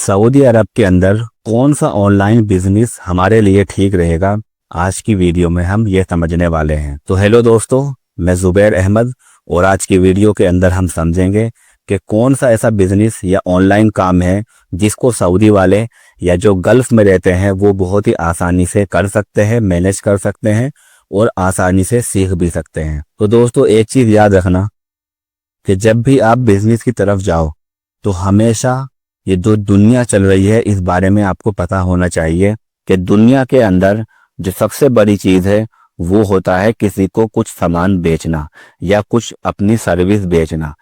Saudi अरब के अंदर कौन सा ऑनलाइन बिजनेस हमारे लिए ठीक रहेगा, आज की वीडियो में हम ये समझने वाले हैं। तो हेलो दोस्तों, मैं जुबैर अहमद और आज की वीडियो के अंदर हम समझेंगे कि कौन सा ऐसा बिजनेस या ऑनलाइन काम है जिसको सऊदी वाले या जो गल्फ में रहते हैं वो बहुत ही आसानी से कर सकते हैं, मैनेज कर सकते हैं और आसानी से सीख भी सकते हैं। तो दोस्तों एक चीज़ याद रखना कि जब भी आप बिजनेस की तरफ जाओ तो हमेशा ये जो दुनिया चल रही है इस बारे में आपको पता होना चाहिए कि दुनिया के अंदर जो सबसे बड़ी चीज़ है वो होता है किसी को कुछ सामान बेचना या कुछ अपनी सर्विस बेचना।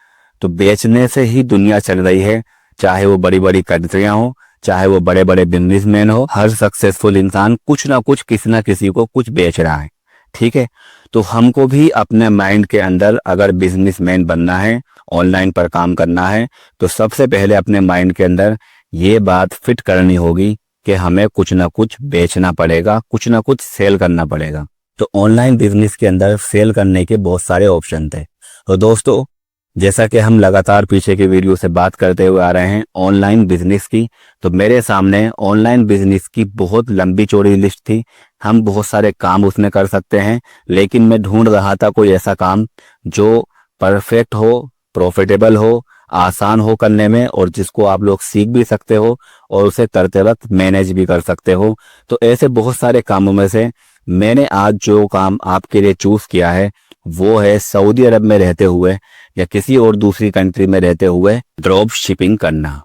तो बेचने से ही दुनिया चल रही है, चाहे वो बड़ी बड़ी कंट्रियां हो, चाहे वो बड़े बड़े बिजनेसमैन हो, हर सक्सेसफुल इंसान कुछ ना कुछ किसी ना किसी को कुछ बेच रहा है। ठीक है, तो हमको भी अपने माइंड के अंदर अगर बिजनेसमैन बनना है, ऑनलाइन पर काम करना है, तो सबसे पहले अपने माइंड के अंदर ये बात फिट करनी होगी कि हमें कुछ ना कुछ बेचना पड़ेगा, कुछ ना कुछ सेल करना पड़ेगा। तो ऑनलाइन बिजनेस के अंदर सेल करने के बहुत सारे ऑप्शन थे। तो दोस्तों जैसा कि हम लगातार पीछे की वीडियो से बात करते हुए आ रहे हैं ऑनलाइन बिजनेस की, तो मेरे सामने ऑनलाइन बिजनेस की बहुत लंबी चौड़ी लिस्ट थी। हम बहुत सारे काम उसमें कर सकते हैं, लेकिन मैं ढूंढ रहा था कोई ऐसा काम जो परफेक्ट हो, प्रॉफिटेबल हो, आसान हो करने में और जिसको आप लोग सीख भी सकते हो और उसे करते वक्त मैनेज भी कर सकते हो। तो ऐसे बहुत सारे कामों में से मैंने आज जो काम आपके लिए चूज किया है वो है सऊदी अरब में रहते हुए या किसी और दूसरी कंट्री में रहते हुए ड्रॉप शिपिंग करना।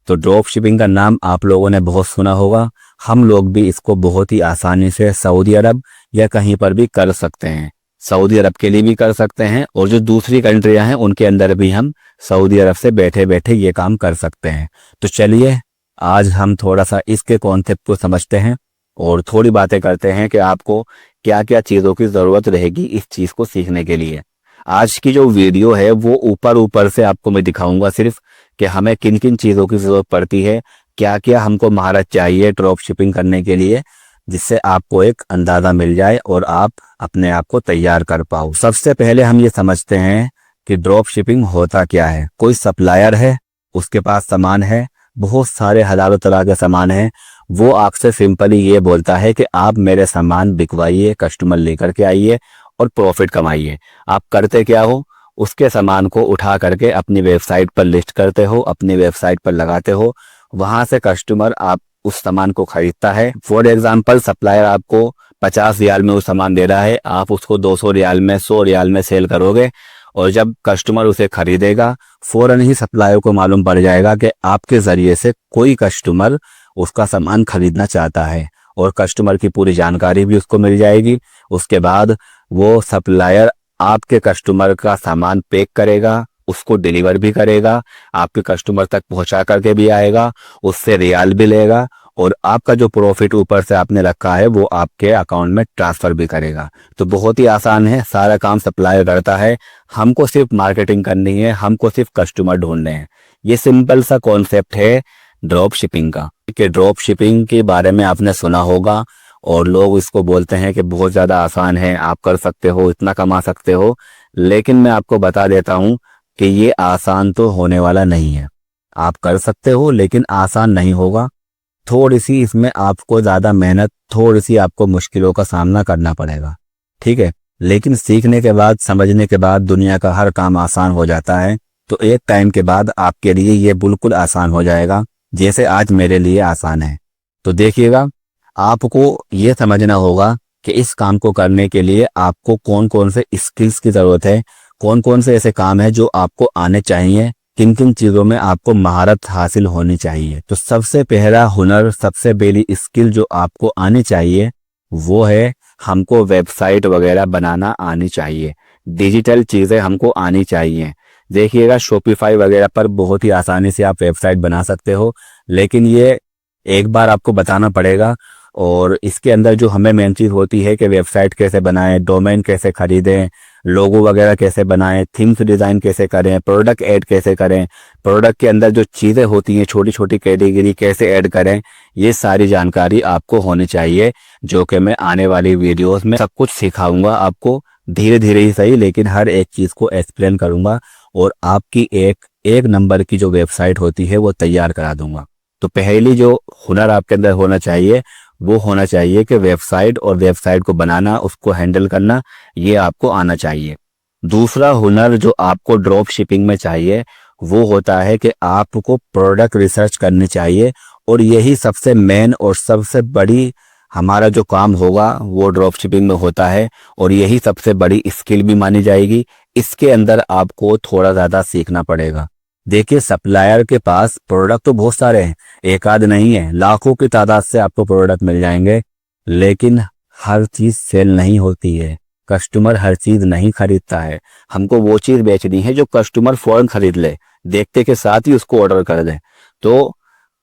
तो ड्रॉप शिपिंग का नाम आप लोगों ने बहुत सुना होगा, हम लोग भी इसको बहुत ही आसानी से सऊदी अरब या कहीं पर भी कर सकते हैं। सऊदी अरब के लिए भी कर सकते हैं और जो दूसरी कंट्रियां हैं उनके अंदर भी हम सऊदी अरब से बैठे बैठे ये काम कर सकते हैं। तो चलिए आज हम थोड़ा सा इसके कॉन्सेप्ट को समझते हैं और थोड़ी बातें करते हैं कि आपको क्या क्या चीज़ों की ज़रूरत रहेगी इस चीज़ को सीखने के लिए। आज की जो वीडियो है वो ऊपर ऊपर से आपको मैं दिखाऊंगा सिर्फ कि हमें किन किन चीज़ों की ज़रूरत पड़ती है, क्या क्या हमको महारत चाहिए ड्रॉप शिपिंग करने के लिए, जिससे आपको एक अंदाज़ा मिल जाए और आप अपने आप को तैयार कर पाओ। सबसे पहले हम ये समझते हैं कि ड्रॉप शिपिंग होता क्या है। कोई सप्लायर है, उसके पास सामान है, बहुत सारे हजारों तरह के सामान हैं, वो आपसे सिंपली ये बोलता है कि आप मेरे सामान बिकवाइए, कस्टमर लेकर के आइए और प्रॉफिट कमाइए। आप करते क्या हो, उसके सामान को उठा करके अपनी वेबसाइट पर लिस्ट करते हो, अपनी वेबसाइट पर लगाते हो, वहां से कस्टमर आप उस सामान को खरीदता है। फॉर एग्जाम्पल सप्लायर आपको 50 रियाल में वो सामान दे रहा है, आप उसको 200 रियाल में, 100 रियाल में सेल करोगे और जब कस्टमर उसे खरीदेगा फौरन ही सप्लायर को मालूम पड़ जाएगा कि आपके जरिए से कोई कस्टमर उसका सामान खरीदना चाहता है और कस्टमर की पूरी जानकारी भी उसको मिल जाएगी। उसके बाद वो सप्लायर आपके कस्टमर का सामान पैक करेगा, उसको डिलीवर भी करेगा, आपके कस्टमर तक पहुंचा करके भी आएगा, उससे रियाल भी लेगा और आपका जो प्रॉफिट ऊपर से आपने रखा है वो आपके अकाउंट में ट्रांसफर भी करेगा। तो बहुत ही आसान है, सारा काम सप्लायर करता है, हमको सिर्फ मार्केटिंग करनी है, हमको सिर्फ कस्टमर ढूंढने हैं। ये सिंपल सा कॉन्सेप्ट है ड्रॉप शिपिंग का। कि ड्रॉप शिपिंग के बारे में आपने सुना होगा और लोग इसको बोलते हैं कि बहुत ज़्यादा आसान है, आप कर सकते हो, इतना कमा सकते हो, लेकिन मैं आपको बता देता हूँ कि ये आसान तो होने वाला नहीं है। आप कर सकते हो लेकिन आसान नहीं होगा, थोड़ी सी इसमें आपको ज़्यादा मेहनत, थोड़ी सी आपको मुश्किलों का सामना करना पड़ेगा। ठीक है, लेकिन सीखने के बाद, समझने के बाद दुनिया का हर काम आसान हो जाता है। तो एक टाइम के बाद आपके लिए ये बिल्कुल आसान हो जाएगा, जैसे आज मेरे लिए आसान है। तो देखिएगा, आपको ये समझना होगा कि इस काम को करने के लिए आपको कौन कौन से स्किल्स की ज़रूरत है, कौन कौन से ऐसे काम है जो आपको आने चाहिए, किन किन चीज़ों में आपको महारत हासिल होनी चाहिए। तो सबसे पहला हुनर, सबसे पहली स्किल जो आपको आनी चाहिए वो है हमको वेबसाइट वगैरह बनाना आनी चाहिए, डिजिटल चीज़ें हमको आनी चाहिए। देखिएगा शॉपिफाई वगैरह पर बहुत ही आसानी से आप वेबसाइट बना सकते हो, लेकिन ये एक बार आपको बताना पड़ेगा और इसके अंदर जो हमें मेन चीज़ होती है कि वेबसाइट कैसे बनाएं, डोमेन कैसे खरीदें, लोगो वगैरह कैसे बनाएं, थीम्स डिज़ाइन कैसे करें, प्रोडक्ट ऐड कैसे करें, प्रोडक्ट के अंदर जो चीज़ें होती हैं छोटी छोटी कैटेगरी कैसे ऐड करें, ये सारी जानकारी आपको होनी चाहिए, जो कि मैं आने वाली वीडियोस में सब कुछ सिखाऊंगा आपको, धीरे धीरे ही सही, लेकिन हर एक चीज़ को एक्सप्लेन करूंगा और आपकी एक नंबर की जो वेबसाइट होती है वो तैयार करा दूंगा। तो पहली जो हुनर आपके अंदर होना चाहिए वो होना चाहिए कि वेबसाइट और वेबसाइट को बनाना, उसको हैंडल करना, ये आपको आना चाहिए। दूसरा हुनर जो आपको ड्रॉप शिपिंग में चाहिए वो होता है कि आपको प्रोडक्ट रिसर्च करनी चाहिए, और यही सबसे मेन और सबसे बड़ी हमारा जो काम होगा वो ड्रॉप शिपिंग में होता है, और यही सबसे बड़ी स्किल भी मानी जाएगी। इसके अंदर आपको थोड़ा ज़्यादा सीखना पड़ेगा। देखिए, सप्लायर के पास प्रोडक्ट तो बहुत सारे हैं, एक आध नहीं है, लाखों की तादाद से आपको प्रोडक्ट मिल जाएंगे, लेकिन हर चीज़ सेल नहीं होती है। कस्टमर हर चीज़ नहीं खरीदता है। हमको वो चीज़ बेचनी है जो कस्टमर फौरन खरीद ले, देखते के साथ ही उसको ऑर्डर कर दे। तो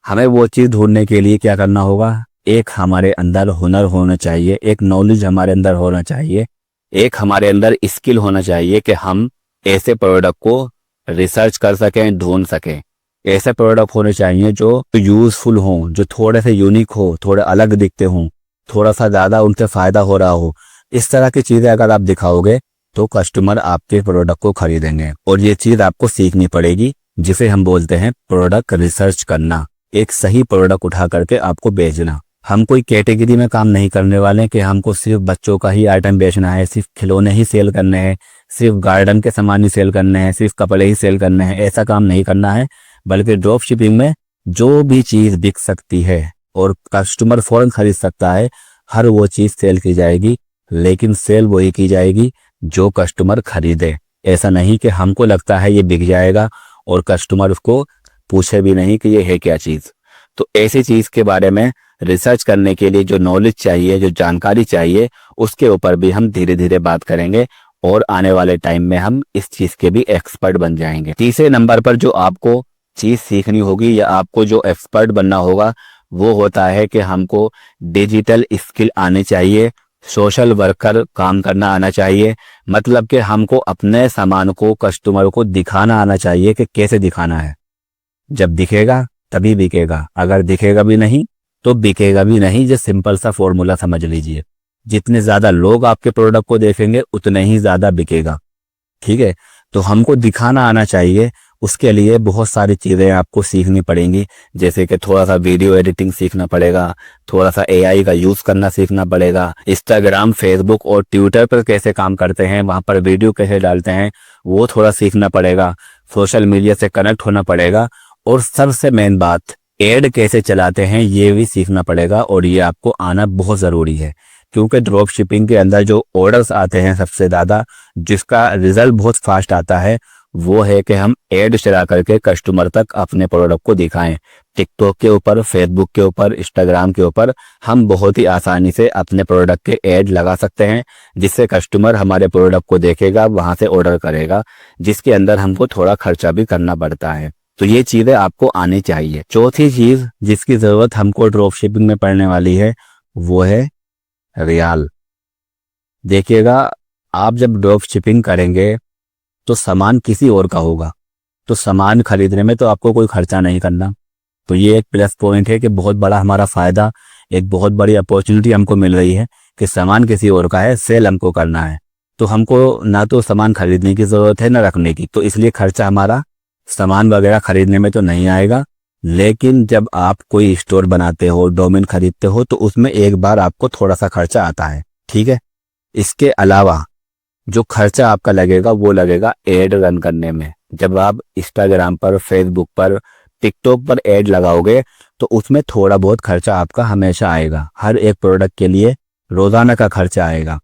हमें वो चीज़ ढूंढने के लिए क्या करना होगा, एक हमारे अंदर हुनर होना चाहिए, एक नॉलेज हमारे अंदर होना चाहिए, एक हमारे अंदर स्किल होना चाहिए कि हम ऐसे प्रोडक्ट को रिसर्च कर सकें, ढूंढ सकें। ऐसे प्रोडक्ट होने चाहिए जो यूजफुल हों, जो थोड़े से यूनिक हो, थोड़े अलग दिखते हों, थोड़ा सा ज़्यादा उनसे फ़ायदा हो रहा हो। इस तरह की चीज़ें अगर आप दिखाओगे तो कस्टमर आपके प्रोडक्ट को खरीदेंगे, और ये चीज़ आपको सीखनी पड़ेगी, जिसे हम बोलते हैं प्रोडक्ट रिसर्च करना। एक सही प्रोडक्ट उठा करके आपको बेचना। हम कोई कैटेगरी में काम नहीं करने वाले कि हमको सिर्फ बच्चों का ही आइटम बेचना है, सिर्फ खिलौने ही सेल करने हैं, सिर्फ गार्डन के सामान ही सेल करने हैं, सिर्फ कपड़े ही सेल करने हैं। ऐसा काम नहीं करना है, बल्कि ड्रॉप शिपिंग में जो भी चीज़ बिक सकती है और कस्टमर फौरन खरीद सकता है, हर वो चीज़ सेल की जाएगी, लेकिन सेल वही की जाएगी जो कस्टमर खरीदे। ऐसा नहीं कि हमको लगता है ये बिक जाएगा और कस्टमर उसको पूछे भी नहीं कि ये है क्या चीज़। तो ऐसी चीज़ के बारे में रिसर्च करने के लिए जो नॉलेज चाहिए, जो जानकारी चाहिए, उसके ऊपर भी हम धीरे धीरे बात करेंगे, और आने वाले टाइम में हम इस चीज़ के भी एक्सपर्ट बन जाएंगे। तीसरे नंबर पर जो आपको चीज़ सीखनी होगी या आपको जो एक्सपर्ट बनना होगा वो होता है कि हमको डिजिटल स्किल आने चाहिए, सोशल वर्कर काम करना आना चाहिए। मतलब कि हमको अपने सामान को कस्टमर को दिखाना आना चाहिए कि कैसे दिखाना है। जब दिखेगा तभी बिकेगा, अगर दिखेगा भी नहीं तो बिकेगा भी नहीं। जो सिंपल सा फॉर्मूला समझ लीजिए, जितने ज्यादा लोग आपके प्रोडक्ट को देखेंगे उतने ही ज्यादा बिकेगा। ठीक है, तो हमको दिखाना आना चाहिए। उसके लिए बहुत सारी चीज़ें आपको सीखनी पड़ेंगी, जैसे कि थोड़ा सा वीडियो एडिटिंग सीखना पड़ेगा, थोड़ा सा एआई का यूज़ करना सीखना पड़ेगा, इंस्टाग्राम, फेसबुक और ट्विटर पर कैसे काम करते हैं, वहाँ पर वीडियो कैसे डालते हैं, वो थोड़ा सीखना पड़ेगा, सोशल मीडिया से कनेक्ट होना पड़ेगा, और सबसे मेन बात, एड कैसे चलाते हैं ये भी सीखना पड़ेगा। और ये आपको आना बहुत ज़रूरी है, क्योंकि ड्रॉप शिपिंग के अंदर जो ऑर्डर्स आते हैं सबसे ज़्यादा, जिसका रिजल्ट बहुत फास्ट आता है, वो है कि हम एड चला करके कस्टमर तक अपने प्रोडक्ट को दिखाएं। टिकटॉक के ऊपर, फेसबुक के ऊपर, इंस्टाग्राम के ऊपर हम बहुत ही आसानी से अपने प्रोडक्ट के एड लगा सकते हैं, जिससे कस्टमर हमारे प्रोडक्ट को देखेगा, वहां से ऑर्डर करेगा, जिसके अंदर हमको थोड़ा खर्चा भी करना पड़ता है। तो ये चीज़ें आपको आनी चाहिए। चौथी चीज़ जिसकी ज़रूरत हमको ड्रॉप शिपिंग में पड़ने वाली है वो है रियाल। देखिएगा, आप जब ड्रॉप शिपिंग करेंगे तो सामान किसी और का होगा, तो सामान खरीदने में तो आपको कोई खर्चा नहीं करना। तो ये एक प्लस पॉइंट है कि बहुत बड़ा हमारा फायदा, एक बहुत बड़ी अपॉर्चुनिटी हमको मिल रही है कि सामान किसी और का है, सेल हमको करना है। तो हमको ना तो सामान खरीदने की ज़रूरत है ना रखने की, तो इसलिए खर्चा हमारा सामान वगैरह खरीदने में तो नहीं आएगा। लेकिन जब आप कोई स्टोर बनाते हो, डोमेन खरीदते हो, तो उसमें एक बार आपको थोड़ा सा खर्चा आता है। ठीक है, इसके अलावा जो खर्चा आपका लगेगा वो लगेगा एड रन करने में। जब आप इंस्टाग्राम पर, फेसबुक पर, टिकटॉक पर एड लगाओगे तो उसमें थोड़ा बहुत खर्चा आपका हमेशा आएगा। हर एक प्रोडक्ट के लिए रोजाना का खर्चा आएगा।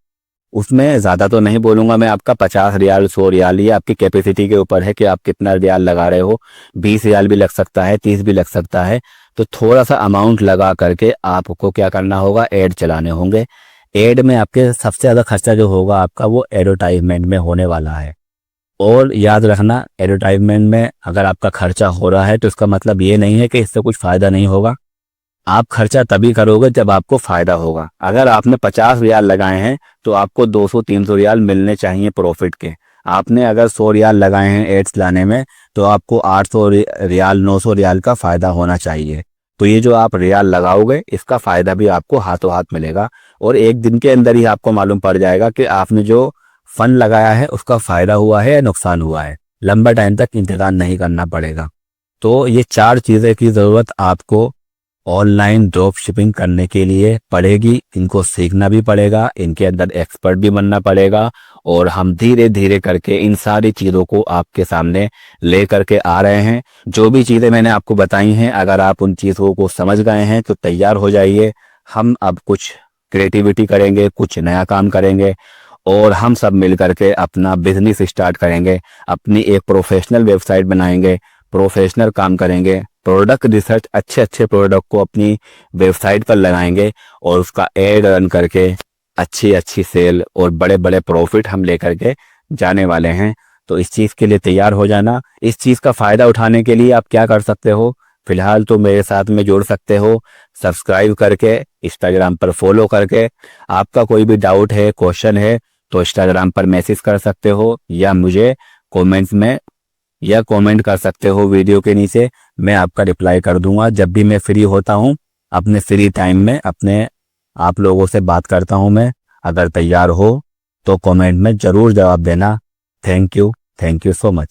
उसमें ज़्यादा तो नहीं बोलूँगा मैं, आपका 50 रियाल, 100 रियाल, ये आपकी कैपेसिटी के ऊपर है कि आप कितना रियाल लगा रहे हो। 20 रियाल भी लग सकता है, 30 भी लग सकता है। तो थोड़ा सा अमाउंट लगा करके आपको क्या करना होगा, एड चलाने होंगे। एड में आपके सबसे ज़्यादा खर्चा जो होगा आपका वो एडवर्टाइजमेंट में होने वाला है। और याद रखना, एडवर्टाइजमेंट में अगर आपका खर्चा हो रहा है तो इसका मतलब ये नहीं है कि इससे कुछ फ़ायदा नहीं होगा। आप खर्चा तभी करोगे जब आपको फ़ायदा होगा। अगर आपने 50 रियाल लगाए हैं तो आपको 200-300 रियाल मिलने चाहिए प्रॉफिट के। आपने अगर 100 रियाल लगाए हैं एड्स लाने में तो आपको 800 रियाल, 900 रियाल का फ़ायदा होना चाहिए। तो ये जो आप रियाल लगाओगे इसका फ़ायदा भी आपको हाथों हाथ मिलेगा, और एक दिन के अंदर ही आपको मालूम पड़ जाएगा कि आपने जो फंड लगाया है उसका फ़ायदा हुआ है या नुकसान हुआ है। लंबा टाइम तक इंतज़ार नहीं करना पड़ेगा। तो ये 4 चीज़ें की ज़रूरत आपको ऑनलाइन ड्रॉप शिपिंग करने के लिए पड़ेगी। इनको सीखना भी पड़ेगा, इनके अंदर एक्सपर्ट भी बनना पड़ेगा, और हम धीरे धीरे करके इन सारी चीज़ों को आपके सामने ले करके आ रहे हैं। जो भी चीज़ें मैंने आपको बताई हैं, अगर आप उन चीज़ों को समझ गए हैं तो तैयार हो जाइए। हम अब कुछ क्रिएटिविटी करेंगे, कुछ नया काम करेंगे, और हम सब मिल करके अपना बिजनेस स्टार्ट करेंगे, अपनी एक प्रोफेशनल वेबसाइट बनाएंगे, प्रोफेशनल काम करेंगे, प्रोडक्ट रिसर्च, अच्छे अच्छे प्रोडक्ट को अपनी वेबसाइट पर लगाएंगे, और उसका एड रन करके अच्छी अच्छी सेल और बड़े बड़े प्रॉफिट हम लेकर के जाने वाले हैं। तो इस चीज़ के लिए तैयार हो जाना। इस चीज़ का फ़ायदा उठाने के लिए आप क्या कर सकते हो, फिलहाल तो मेरे साथ में जुड़ सकते हो, सब्सक्राइब करके, इंस्टाग्राम पर फॉलो करके। आपका कोई भी डाउट है, क्वेश्चन है, तो इंस्टाग्राम पर मैसेज कर सकते हो, या मुझे कमेंट्स में या कमेंट कर सकते हो वीडियो के नीचे। मैं आपका रिप्लाई कर दूंगा जब भी मैं फ्री होता हूं। अपने फ्री टाइम में अपने आप लोगों से बात करता हूं मैं। अगर तैयार हो तो कमेंट में जरूर जवाब देना। Thank you so much.